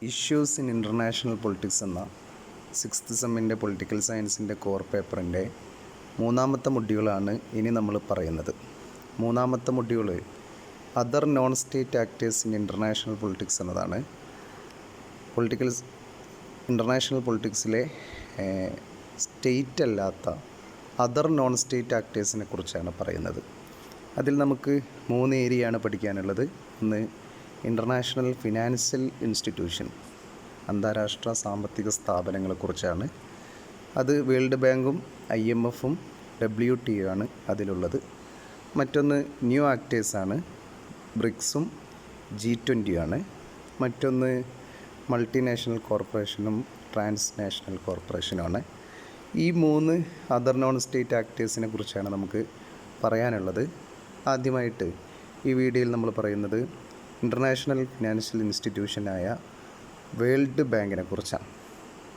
Issues in international politics എന്ന sixth സെമ്മിൻ്റെ political സയൻസിൻ്റെ core പേപ്പറിൻ്റെ മൂന്നാമത്തെ മൊഡ്യൂളാണ് ഇനി നമ്മൾ പറയുന്നത്. മൂന്നാമത്തെ module other non state actors in international politics എന്നതാണ്. ഇൻ്റർനാഷണൽ പൊളിറ്റിക്സിലെ സ്റ്റേറ്റ് അല്ലാത്ത അതർ നോൺ സ്റ്റേറ്റ് ആക്ടേഴ്സിനെ കുറിച്ചാണ് പറയുന്നത്. അതിൽ നമുക്ക് 3 ഏരിയയാണ് പഠിക്കാനുള്ളത്. ഒന്ന്, ഇൻ്റർനാഷണൽ ഫിനാൻഷ്യൽ ഇൻസ്റ്റിറ്റ്യൂഷൻ, അന്താരാഷ്ട്ര സാമ്പത്തിക സ്ഥാപനങ്ങളെക്കുറിച്ചാണ്. അത് വേൾഡ് ബാങ്കും IMFും WTO ആണ് അതിലുള്ളത്. മറ്റൊന്ന് ന്യൂ ആക്ടേഴ്സാണ്, ബ്രിക്സും G20 ആണ്. മറ്റൊന്ന് മൾട്ടിനാഷണൽ കോർപ്പറേഷനും ട്രാൻസ്നാഷണൽ കോർപ്പറേഷനുമാണ്. ഈ 3 അതർ നോൺ സ്റ്റേറ്റ് ആക്ടേഴ്സിനെ കുറിച്ചാണ് നമുക്ക് പറയാനുള്ളത്. ആദ്യമായിട്ട് ഈ വീഡിയോയിൽ നമ്മൾ പറയുന്നത് ഇൻ്റർനാഷണൽ ഫിനാൻഷ്യൽ ഇൻസ്റ്റിറ്റ്യൂഷനായ വേൾഡ് ബാങ്കിനെ കുറിച്ചാണ്.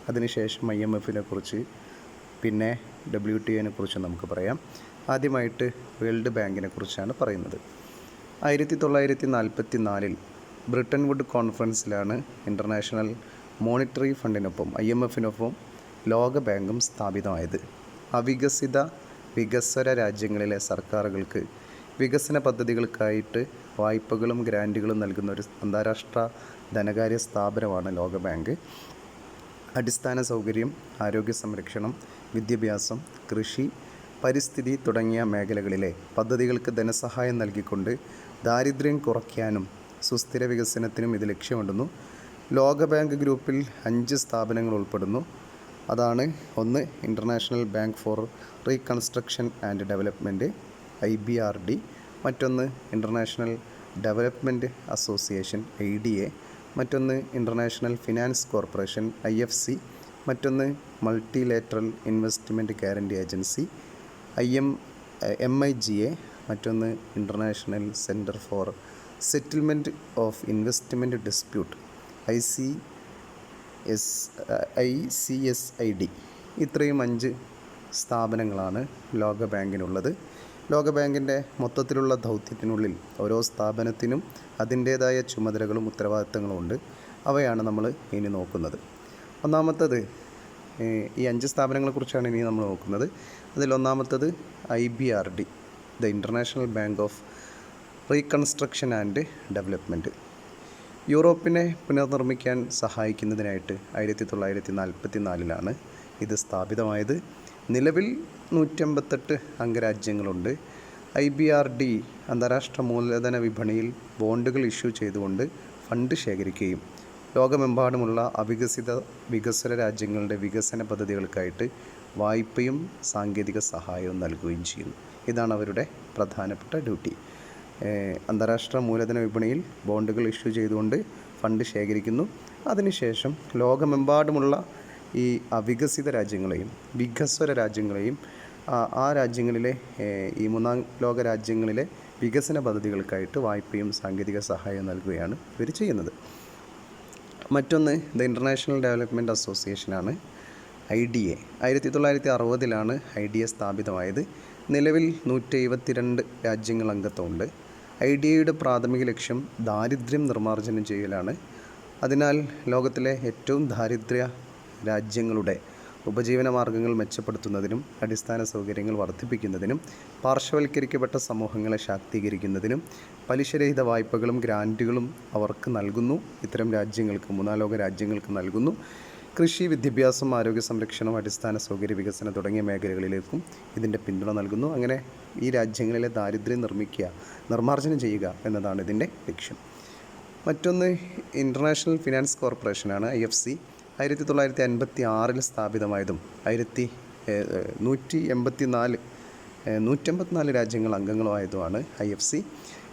അതിനുശേഷം IMFനെ കുറിച്ച്, പിന്നെ WTOനെ കുറിച്ച് നമുക്ക് പറയാം. ആദ്യമായിട്ട് വേൾഡ് ബാങ്കിനെ കുറിച്ചാണ് പറയുന്നത്. 1944 ബ്രിട്ടൻ വുഡ് കോൺഫറൻസിലാണ് ഇൻ്റർനാഷണൽ മോണിറ്ററി ഫണ്ടിനൊപ്പം IMFനൊപ്പം ലോക ബാങ്കും സ്ഥാപിതമായത്. വികസ്വര രാജ്യങ്ങളിലെ സർക്കാരുകൾക്ക് വികസന പദ്ധതികൾക്കായിട്ട് വായ്പകളും ഗ്രാൻറ്റുകളും നൽകുന്ന ഒരു അന്താരാഷ്ട്ര ധനകാര്യ സ്ഥാപനമാണ് ലോക ബാങ്ക്. അടിസ്ഥാന സൗകര്യം, ആരോഗ്യ സംരക്ഷണം, വിദ്യാഭ്യാസം, കൃഷി, പരിസ്ഥിതി തുടങ്ങിയ മേഖലകളിലെ പദ്ധതികൾക്ക് ധനസഹായം നൽകിക്കൊണ്ട് ദാരിദ്ര്യം കുറയ്ക്കാനും സുസ്ഥിര വികസനത്തിനും ഇത് ലക്ഷ്യമിടുന്നു. ലോക ബാങ്ക് ഗ്രൂപ്പിൽ 5 സ്ഥാപനങ്ങൾ ഉൾപ്പെടുന്നു. അതാണ്: ഒന്ന്, international bank for reconstruction and development IBRD, മറ്റൊന്ന് ഇൻ്റർനാഷണൽ ഡെവലപ്മെൻറ്റ് അസോസിയേഷൻ IDA, മറ്റൊന്ന് ഇൻ്റർനാഷണൽ ഫിനാൻസ് കോർപ്പറേഷൻ IFC, മറ്റൊന്ന് multilateral investment guarantee agency MIGA, മറ്റൊന്ന് international centre for settlement of investment dispute ICSID. ഇത്രയും 5 സ്ഥാപനങ്ങളാണ് ലോക ബാങ്കിനുള്ളത്. ലോക ബാങ്കിൻ്റെ മൊത്തത്തിലുള്ള ദൗത്യത്തിനുള്ളിൽ ഓരോ സ്ഥാപനത്തിനും അതിൻ്റേതായ ചുമതലകളും ഉത്തരവാദിത്തങ്ങളും ഉണ്ട്. അവയാണ് നമ്മൾ ഇനി നോക്കുന്നത്. ഒന്നാമത്തത്, ഈ 5 സ്ഥാപനങ്ങളെക്കുറിച്ചാണ് ഇനി നമ്മൾ നോക്കുന്നത്. അതിലൊന്നാമത്തത് IBRD, the international bank of reconstruction and development. യൂറോപ്പിനെ പുനർനിർമ്മിക്കാൻ സഹായിക്കുന്നതിനായിട്ട് 1944 ഇത് സ്ഥാപിതമായത്. നിലവിൽ 158 അംഗരാജ്യങ്ങളുണ്ട്. IBRD അന്താരാഷ്ട്ര മൂലധന വിപണിയിൽ ബോണ്ടുകൾ ഇഷ്യൂ ചെയ്തുകൊണ്ട് ഫണ്ട് ശേഖരിക്കുകയും ലോകമെമ്പാടുമുള്ള വികസ്വര രാജ്യങ്ങളുടെ വികസന പദ്ധതികൾക്കായിട്ട് വായ്പയും സാങ്കേതിക സഹായവും നൽകുകയും ചെയ്യുന്നു. ഇതാണ് അവരുടെ പ്രധാനപ്പെട്ട ഡ്യൂട്ടി. അന്താരാഷ്ട്ര മൂലധന വിപണിയിൽ ബോണ്ടുകൾ ഇഷ്യൂ ചെയ്തുകൊണ്ട് ഫണ്ട് ശേഖരിക്കുന്നു. അതിനുശേഷം ലോകമെമ്പാടുമുള്ള ഈ അവികസിത രാജ്യങ്ങളെയും വികസ്വര രാജ്യങ്ങളെയും ആ രാജ്യങ്ങളിലെ ഈ 3ാം ലോക രാജ്യങ്ങളിലെ വികസന പദ്ധതികൾക്കായിട്ട് വായ്പയും സാങ്കേതിക സഹായവും നൽകുകയാണ് ഇവർ ചെയ്യുന്നത്. മറ്റൊന്ന് ദ ഇൻ്റർനാഷണൽ ഡെവലപ്മെൻറ്റ് അസോസിയേഷനാണ്, IDA. 1960 IDA സ്ഥാപിതമായത്. നിലവിൽ 172 രാജ്യങ്ങൾ അംഗത്വമുണ്ട്. IDAയുടെ പ്രാഥമിക ലക്ഷ്യം ദാരിദ്ര്യം നിർമ്മാർജ്ജനം ചെയ്യലാണ്. അതിനാൽ ലോകത്തിലെ ഏറ്റവും ദാരിദ്ര്യ രാജ്യങ്ങളുടെ ഉപജീവന മാർഗ്ഗങ്ങൾ മെച്ചപ്പെടുത്തുന്നതിനും അടിസ്ഥാന സൗകര്യങ്ങൾ വർദ്ധിപ്പിക്കുന്നതിനും പാർശ്വവൽക്കരിക്കപ്പെട്ട സമൂഹങ്ങളെ ശാക്തീകരിക്കുന്നതിനും പലിശരഹിത വായ്പകളും ഗ്രാൻറ്റുകളും അവർക്ക് നൽകുന്നു. ഇത്തരം രാജ്യങ്ങൾക്ക്, 3ാം ലോക രാജ്യങ്ങൾക്ക് നൽകുന്നു. കൃഷി, വിദ്യാഭ്യാസം, ആരോഗ്യ സംരക്ഷണം, അടിസ്ഥാന സൗകര്യ വികസനം തുടങ്ങിയ മേഖലകളിലേക്കും ഇതിൻ്റെ പിന്തുണ നൽകുന്നു. അങ്ങനെ ഈ രാജ്യങ്ങളിലെ ദാരിദ്ര്യം നിർമ്മാർജ്ജനം ചെയ്യുക എന്നതാണ് ഇതിൻ്റെ ലക്ഷ്യം. മറ്റൊന്ന് ഇൻ്റർനാഷണൽ ഫിനാൻസ് കോർപ്പറേഷനാണ്, IFC. 1956 സ്ഥാപിതമായതും 184 രാജ്യങ്ങൾ അംഗങ്ങളുമായതുമാണ് IFC.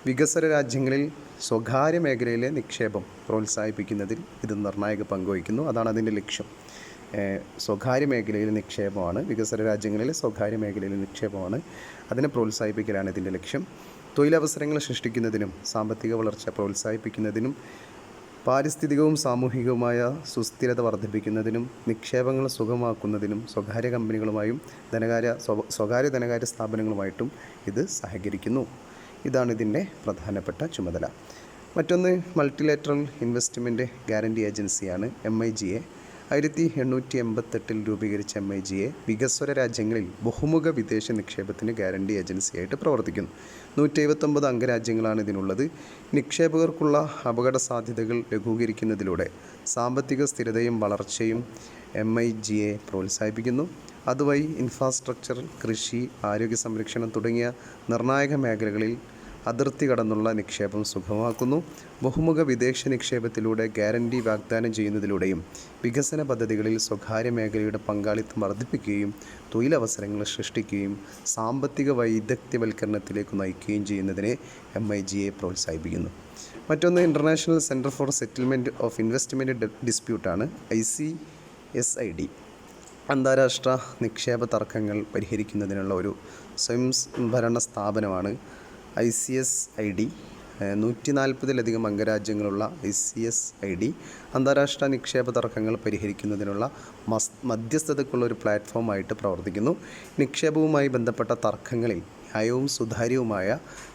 വികസ്വര രാജ്യങ്ങളിൽ സ്വകാര്യ മേഖലയിലെ നിക്ഷേപം പ്രോത്സാഹിപ്പിക്കുന്നതിൽ ഇത് നിർണായക പങ്കുവഹിക്കുന്നു. അതാണ് അതിൻ്റെ ലക്ഷ്യം. സ്വകാര്യ മേഖലയിലെ നിക്ഷേപമാണ്, വികസ്വര രാജ്യങ്ങളിലെ സ്വകാര്യ മേഖലയിലെ നിക്ഷേപമാണ്, അതിനെ പ്രോത്സാഹിപ്പിക്കലാണ് ഇതിൻ്റെ ലക്ഷ്യം. തൊഴിലവസരങ്ങൾ സൃഷ്ടിക്കുന്നതിനും സാമ്പത്തിക വളർച്ച പ്രോത്സാഹിപ്പിക്കുന്നതിനും പാരിസ്ഥിതികവും സാമൂഹികവുമായ സുസ്ഥിരത വർദ്ധിപ്പിക്കുന്നതിനും നിക്ഷേപങ്ങൾ സുഗമമാക്കുന്നതിനും സ്വകാര്യ കമ്പനികളുമായും സ്വകാര്യ ധനകാര്യ സ്ഥാപനങ്ങളുമായിട്ടും ഇത് സഹകരിക്കുന്നു. ഇതാണ് ഇതിൻ്റെ പ്രധാനപ്പെട്ട ചുമതല. മറ്റൊന്ന് മൾട്ടിലാറ്ററൽ ഇൻവെസ്റ്റ്മെൻറ്റ് ഗ്യാരണ്ടി ഏജൻസിയാണ് MIGA. 1888 രൂപീകരിച്ച MIGA വികസ്വര രാജ്യങ്ങളിൽ ബഹുമുഖ വിദേശ നിക്ഷേപത്തിന് ഗ്യാരണ്ടി ഏജൻസിയായിട്ട് പ്രവർത്തിക്കുന്നു. 179 അംഗരാജ്യങ്ങളാണ് ഇതിനുള്ളത്. നിക്ഷേപകർക്കുള്ള അപകട സാധ്യതകൾ ലഘൂകരിക്കുന്നതിലൂടെ സാമ്പത്തിക സ്ഥിരതയും വളർച്ചയും MIGA പ്രോത്സാഹിപ്പിക്കുന്നു. അതുവഴി ഇൻഫ്രാസ്ട്രക്ചർ, കൃഷി, ആരോഗ്യ സംരക്ഷണം തുടങ്ങിയ നിർണായക മേഖലകളിൽ അതിർത്തി കടന്നുള്ള നിക്ഷേപം സുഗമമാക്കുന്നു. ബഹുമുഖ വിദേശ നിക്ഷേപത്തിലൂടെ ഗ്യാരണ്ടി വാഗ്ദാനം ചെയ്യുന്നതിലൂടെയും വികസന പദ്ധതികളിൽ സ്വകാര്യ മേഖലയുടെ പങ്കാളിത്തം വർദ്ധിപ്പിക്കുകയും തൊഴിലവസരങ്ങൾ സൃഷ്ടിക്കുകയും സാമ്പത്തിക വൈദഗ്ധ്യവൽക്കരണത്തിലേക്ക് നയിക്കുകയും ചെയ്യുന്നതിനെ MIGA പ്രോത്സാഹിപ്പിക്കുന്നു. മറ്റൊന്ന് international centre for settlement of investment ഡിസ്പ്യൂട്ടാണ് ICSID. അന്താരാഷ്ട്ര നിക്ഷേപ തർക്കങ്ങൾ പരിഹരിക്കുന്നതിനുള്ള ഒരു സ്വയംഭരണ സ്ഥാപനമാണ് ICSID. 140-ലധികം അംഗരാജ്യങ്ങളുള്ള ICSID അന്താരാഷ്ട്ര നിക്ഷേപ തർക്കങ്ങൾ പരിഹരിക്കുന്നതിനുള്ള മധ്യസ്ഥതയ്ക്കുള്ള ഒരു പ്ലാറ്റ്ഫോമായിട്ട് പ്രവർത്തിക്കുന്നു. നിക്ഷേപവുമായി ബന്ധപ്പെട്ട തർക്കങ്ങളിൽ ന്യായവും സുതാര്യവുമായ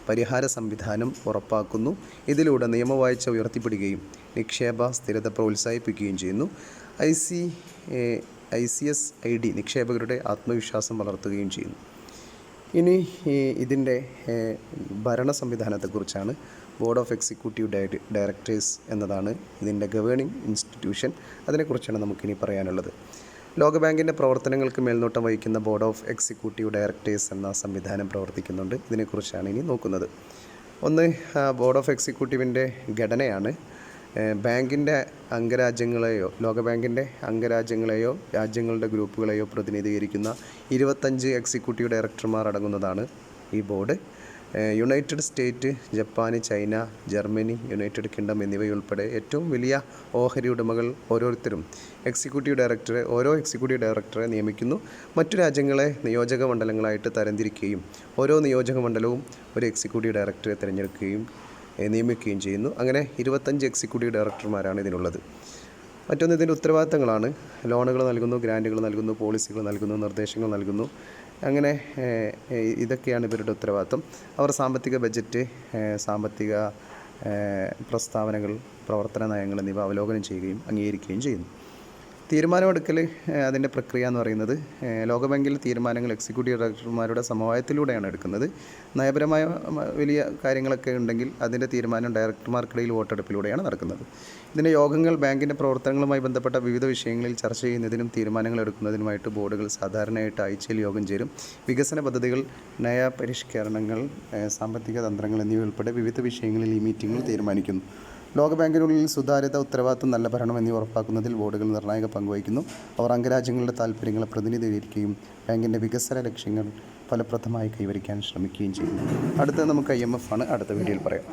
പരിഹാര സംവിധാനം ഉറപ്പാക്കുന്നു. ഇതിലൂടെ നിയമവാഴ്ച ഉയർത്തിപ്പിടിക്കുകയും നിക്ഷേപ സ്ഥിരത പ്രോത്സാഹിപ്പിക്കുകയും ചെയ്യുന്നു. ICSID നിക്ഷേപകരുടെ ആത്മവിശ്വാസം വളർത്തുകയും ചെയ്യുന്നു. ഇനി ഇതിൻ്റെ ഭരണ സംവിധാനത്തെക്കുറിച്ചാണ്. ബോർഡ് ഓഫ് എക്സിക്യൂട്ടീവ് ഡയറക്ടേഴ്സ് എന്നതാണ് ഇതിൻ്റെ ഗവേണിംഗ് ഇൻസ്റ്റിറ്റ്യൂഷൻ. അതിനെക്കുറിച്ചാണ് നമുക്കിനി പറയാനുള്ളത്. ലോകബാങ്കിൻ്റെ പ്രവർത്തനങ്ങൾക്ക് മേൽനോട്ടം വഹിക്കുന്ന ബോർഡ് ഓഫ് എക്സിക്യൂട്ടീവ് ഡയറക്ടേഴ്സ് എന്ന സംവിധാനം പ്രവർത്തിക്കുന്നുണ്ട്. ഇതിനെക്കുറിച്ചാണ് ഇനി നോക്കുന്നത്. ഒന്ന്, ബോർഡ് ഓഫ് എക്സിക്യൂട്ടീവിൻ്റെ ഘടനയാണ്. ബാങ്കിൻ്റെ അംഗരാജ്യങ്ങളെയോ ലോകബാങ്കിൻ്റെ അംഗരാജ്യങ്ങളെയോ രാജ്യങ്ങളുടെ ഗ്രൂപ്പുകളെയോ പ്രതിനിധീകരിക്കുന്ന 25 എക്സിക്യൂട്ടീവ് ഡയറക്ടർമാർ അടങ്ങുന്നതാണ് ഈ board. United state, Japan, China, Germany, United kingdom എന്നിവയുൾപ്പെടെ ഏറ്റവും വലിയ ഓഹരി ഉടമകൾ ഓരോ എക്സിക്യൂട്ടീവ് ഡയറക്ടറെ നിയമിക്കുന്നു. മറ്റു രാജ്യങ്ങളെ നിയോജക മണ്ഡലങ്ങളായിട്ട് തരംതിരിക്കുകയും ഓരോ നിയോജക മണ്ഡലവും ഒരു എക്സിക്യൂട്ടീവ് ഡയറക്ടറെ തിരഞ്ഞെടുക്കുകയും നിയമിക്കുകയും ചെയ്യുന്നു. അങ്ങനെ 25 എക്സിക്യൂട്ടീവ് ഡയറക്ടർമാരാണ് ഇതിനുള്ളത്. മറ്റൊന്ന് ഇതിൻ്റെ ഉത്തരവാദിത്തങ്ങളാണ്. ലോണുകൾ നൽകുന്നു, ഗ്രാൻറ്റുകൾ നൽകുന്നു, പോളിസികൾ നൽകുന്നു, നിർദ്ദേശങ്ങൾ നൽകുന്നു. അങ്ങനെ ഇതൊക്കെയാണ് ഇവരുടെ ഉത്തരവാദിത്തം. അവർ സാമ്പത്തിക ബജറ്റ്, സാമ്പത്തിക പ്രസ്താവനകൾ, പ്രവർത്തന നയങ്ങൾ എന്നിവ അവലോകനം ചെയ്യുകയും അംഗീകരിക്കുകയും ചെയ്യുന്നു. തീരുമാനമെടുക്കൽ അതിൻ്റെ പ്രക്രിയ എന്ന് പറയുന്നത് ലോകബാങ്കിൽ തീരുമാനങ്ങൾ എക്സിക്യൂട്ടീവ് ഡയറക്ടർമാരുടെ സമവായത്തിലൂടെയാണ് എടുക്കുന്നത്. നയപരമായ വലിയ കാര്യങ്ങളൊക്കെ ഉണ്ടെങ്കിൽ അതിൻ്റെ തീരുമാനം ഡയറക്ടർമാർക്കിടയിൽ വോട്ടെടുപ്പിലൂടെയാണ് നടക്കുന്നത്. ഇതിൻ്റെ യോഗങ്ങൾ ബാങ്കിൻ്റെ പ്രവർത്തനങ്ങളുമായി ബന്ധപ്പെട്ട വിവിധ വിഷയങ്ങളിൽ ചർച്ച ചെയ്യുന്നതിനും തീരുമാനങ്ങൾ എടുക്കുന്നതിനുമായിട്ട് ബോർഡുകൾ സാധാരണയായിട്ട് ആഴ്ചയിൽ യോഗം ചേരും. വികസന പദ്ധതികൾ, നയപരിഷ്കരണങ്ങൾ, സാമ്പത്തിക തന്ത്രങ്ങൾ എന്നിവ ഉൾപ്പെടെ വിവിധ വിഷയങ്ങളിൽ ഈ മീറ്റിങ്ങുകൾ തീരുമാനിക്കുന്നു. ലോകബാങ്കിനുള്ളിൽ സുതാര്യത, ഉത്തരവാദിത്വം, നല്ല ഭരണം എന്നിവ ഉറപ്പാക്കുന്നതിൽ ബോർഡുകൾ നിർണായക പങ്കുവഹിക്കുന്നു. അവർ അംഗരാജ്യങ്ങളുടെ താൽപ്പര്യങ്ങളെ പ്രതിനിധീകരിക്കുകയും ബാങ്കിൻ്റെ വികസന ലക്ഷ്യങ്ങൾ ഫലപ്രദമായി കൈവരിക്കാൻ ശ്രമിക്കുകയും ചെയ്യുന്നു. അടുത്തത് നമുക്ക് IMF ആണ്. അടുത്ത വീഡിയോയിൽ പറയാം.